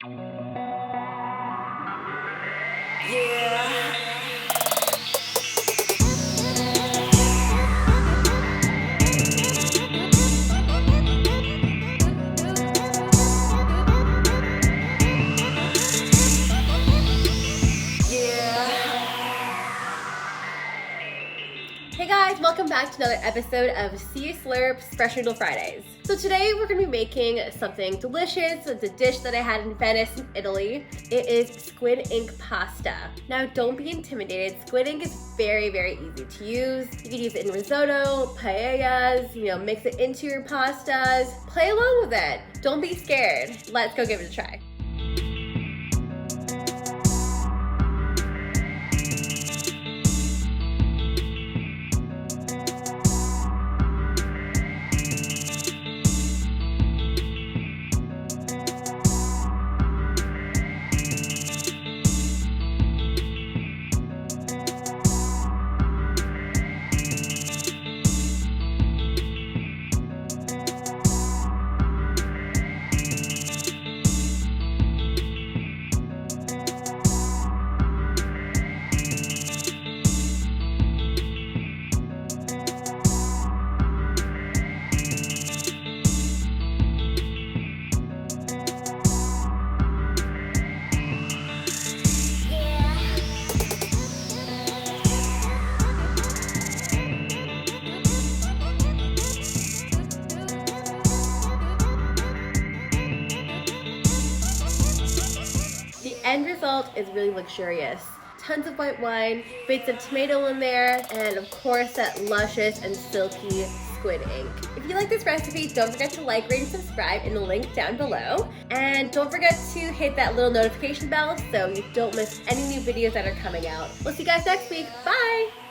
Hey guys, welcome back to another episode of Sea Slurp's Fresh Noodle Fridays. So today we're going to be making something delicious. It's a dish that I had in Venice, in Italy. It is squid ink pasta. Now don't be intimidated. Squid ink is very, very easy to use. You can use it in risotto, paellas, mix it into your pastas. Play along with it. Don't be scared. Let's go give it a try. The end result is really luxurious. Tons of white wine, bits of tomato in there, and of course that luscious and silky squid ink. If you like this recipe, don't forget to like, rate, and subscribe in the link down below. And don't forget to hit that little notification bell so you don't miss any new videos that are coming out. We'll see you guys next week. Bye!